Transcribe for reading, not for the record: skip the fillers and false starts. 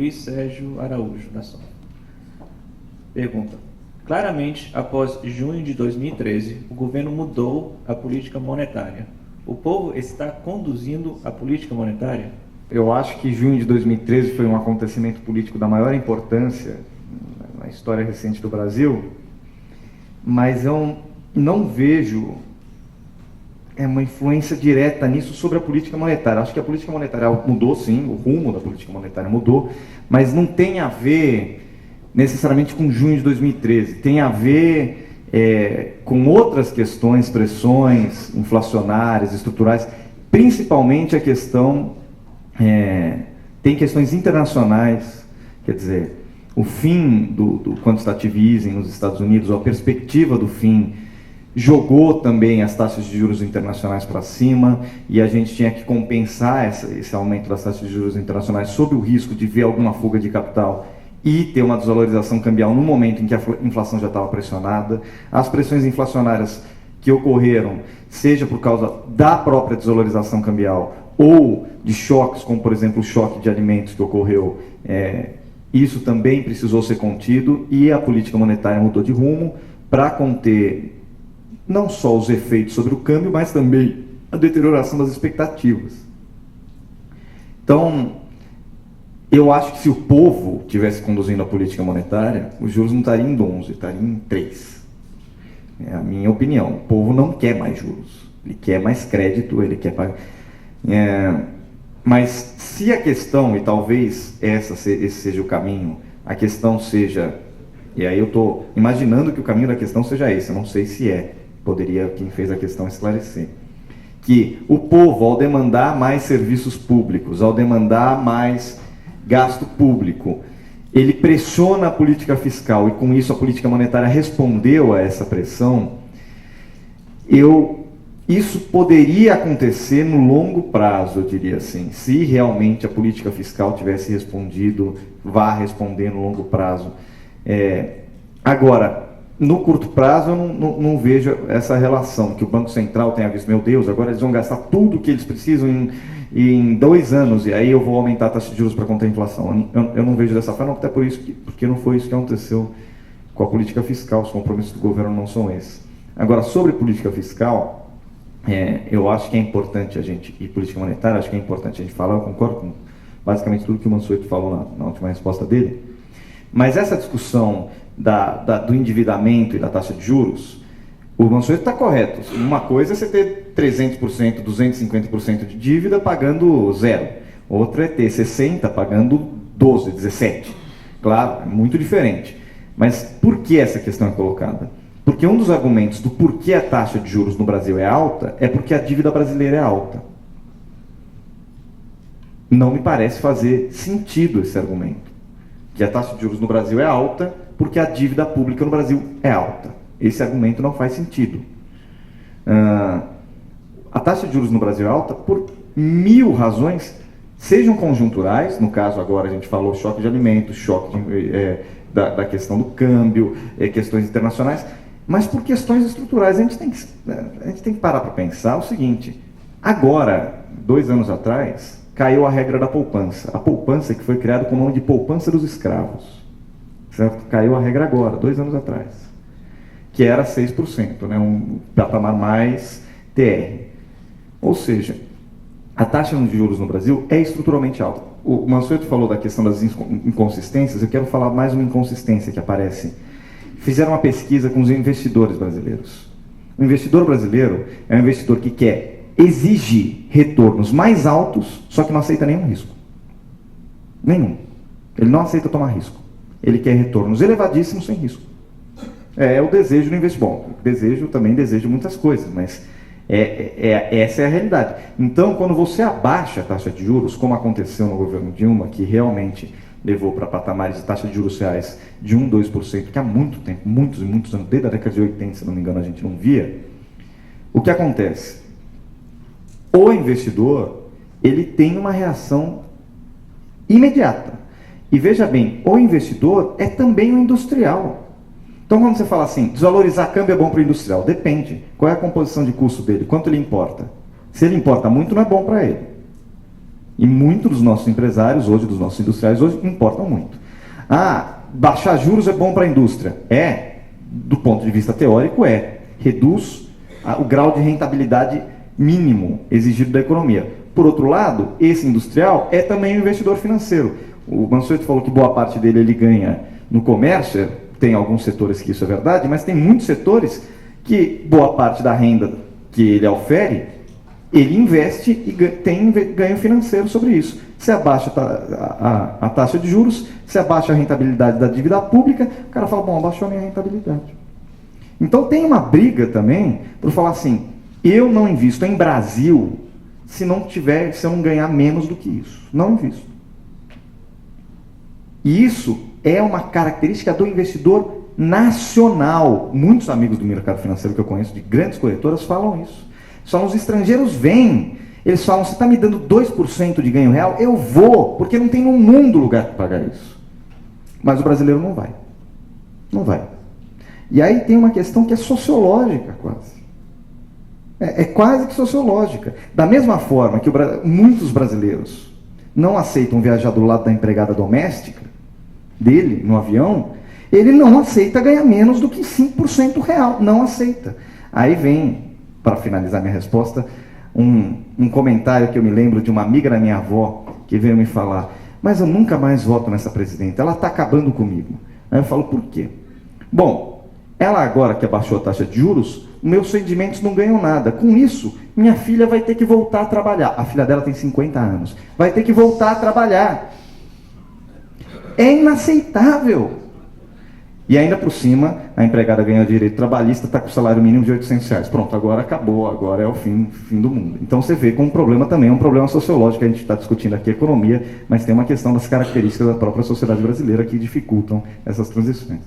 Luiz Sérgio Araújo, da SOF. Pergunta. Claramente, após junho de 2013, o governo mudou a política monetária. O povo está conduzindo a política monetária? Eu acho que junho de 2013 foi um acontecimento político da maior importância na história recente do Brasil, mas eu não vejo uma influência direta nisso sobre a política monetária. Acho que a política monetária mudou, sim, o rumo da política monetária mudou, mas não tem a ver necessariamente com junho de 2013. Tem a ver com outras questões, pressões inflacionárias, estruturais, principalmente a questão... tem questões internacionais, quer dizer, o fim do quantitative easing nos Estados Unidos, ou a perspectiva do fim, jogou também as taxas de juros internacionais para cima, e a gente tinha que compensar esse aumento das taxas de juros internacionais sob o risco de ver alguma fuga de capital e ter uma desvalorização cambial no momento em que a inflação já estava pressionada. As pressões inflacionárias que ocorreram, seja por causa da própria desvalorização cambial ou de choques, como por exemplo o choque de alimentos que ocorreu, isso também precisou ser contido, e a política monetária mudou de rumo para conter não só os efeitos sobre o câmbio, mas também a deterioração das expectativas. Então, eu acho que se o povo tivesse conduzindo a política monetária, os juros não estariam em 11, estariam em 3. É a minha opinião. O povo não quer mais juros, ele quer mais crédito, ele quer pagar. Mas se a questão, e talvez esse seja o caminho, a questão seja, e aí eu estou imaginando que o caminho da questão seja esse, eu não sei se poderia quem fez a questão esclarecer, que o povo, ao demandar mais serviços públicos, ao demandar mais gasto público, ele pressiona a política fiscal, e com isso a política monetária respondeu a essa pressão. Isso poderia acontecer no longo prazo, eu diria assim, se realmente a política fiscal tivesse respondido, vá responder no longo prazo. Agora, no curto prazo, eu não vejo essa relação, que o Banco Central tenha visto, meu Deus, agora eles vão gastar tudo o que eles precisam em 2 anos, e aí eu vou aumentar a taxa de juros para conter a inflação. Eu não vejo dessa forma, até porque não foi isso que aconteceu com a política fiscal, os compromissos do governo não são esses. Agora, sobre política fiscal, eu acho que é importante e política monetária, acho que é importante a gente falar, eu concordo com basicamente tudo que o Mansueto falou na última resposta dele, mas essa discussão do endividamento e da taxa de juros, o Mansueto está correto. Uma coisa é você ter 300%, 250% de dívida pagando 0, outra é ter 60% pagando 12, 17%. Claro, é muito diferente. Mas por que essa questão é colocada? Porque um dos argumentos do porquê a taxa de juros no Brasil é alta é porque a dívida brasileira é alta. Não me parece fazer sentido esse argumento, que a taxa de juros no Brasil é alta porque a dívida pública no Brasil é alta. Esse argumento não faz sentido. A taxa de juros no Brasil é alta por 1000 razões, sejam conjunturais, no caso agora a gente falou choque de alimentos, choque da questão do câmbio, questões internacionais, mas por questões estruturais. A gente tem que parar para pensar o seguinte: agora, 2 anos atrás, caiu a regra da poupança. A poupança que foi criada com o nome de poupança dos escravos. Certo? Caiu a regra agora, 2 anos atrás, que era 6%, né? Um patamar mais TR. Ou seja, a taxa de juros no Brasil é estruturalmente alta. O Mansueto falou da questão das inconsistências, eu quero falar mais uma inconsistência que aparece. Fizeram uma pesquisa com os investidores brasileiros. O investidor brasileiro é um investidor que exige retornos mais altos, só que não aceita nenhum risco. Nenhum. Ele não aceita tomar risco. Ele quer retornos elevadíssimos sem risco. É o desejo do investidor. Bom, também desejo muitas coisas, mas essa é a realidade. Então, quando você abaixa a taxa de juros, como aconteceu no governo Dilma, que realmente levou para patamares de taxa de juros reais de 1%, 2%, que há muito tempo, muitos e muitos anos, desde a década de 80, se não me engano, a gente não via, o que acontece? O investidor, ele tem uma reação imediata. E veja bem, o investidor é também um industrial. Então, quando você fala assim, desvalorizar câmbio é bom para o industrial, depende. Qual é a composição de custo dele? Quanto ele importa? Se ele importa muito, não é bom para ele. E muitos dos nossos empresários hoje, dos nossos industriais hoje, importam muito. Baixar juros é bom para a indústria? Do ponto de vista teórico reduz o grau de rentabilidade mínimo exigido da economia. Por outro lado, esse industrial é também um investidor financeiro. O Mansueto falou que boa parte dele ele ganha no comércio, tem alguns setores que isso é verdade, mas tem muitos setores que boa parte da renda que ele ofere, ele investe e tem ganho financeiro sobre isso. Se abaixa a taxa de juros, se abaixa a rentabilidade da dívida pública, o cara fala, bom, abaixou a minha rentabilidade. Então tem uma briga também por falar assim, eu não invisto em Brasil se eu não ganhar menos do que isso. Não invisto. E isso é uma característica do investidor nacional. Muitos amigos do mercado financeiro que eu conheço, de grandes corretoras, falam isso. Só os estrangeiros vêm, eles falam, você está me dando 2% de ganho real? Eu vou, porque não tem no mundo lugar para pagar isso. Mas o brasileiro não vai. Não vai. E aí tem uma questão que é sociológica quase. É quase que sociológica. Da mesma forma que muitos brasileiros não aceitam viajar do lado da empregada doméstica dele, no avião, ele não aceita ganhar menos do que 5% real. Não aceita. Aí vem, para finalizar minha resposta, um comentário que eu me lembro de uma amiga da minha avó, que veio me falar, mas eu nunca mais voto nessa presidenta, ela está acabando comigo. Aí eu falo, por quê? Bom, ela agora que abaixou a taxa de juros, meus rendimentos não ganham nada. Com isso, minha filha vai ter que voltar a trabalhar. A filha dela tem 50 anos. Vai ter que voltar a trabalhar. É inaceitável. E ainda por cima, a empregada ganha direito trabalhista, está com salário mínimo de R$800. Pronto, agora acabou, agora é o fim do mundo. Então você vê como um problema também, é um problema sociológico, a gente está discutindo aqui a economia, mas tem uma questão das características da própria sociedade brasileira que dificultam essas transições.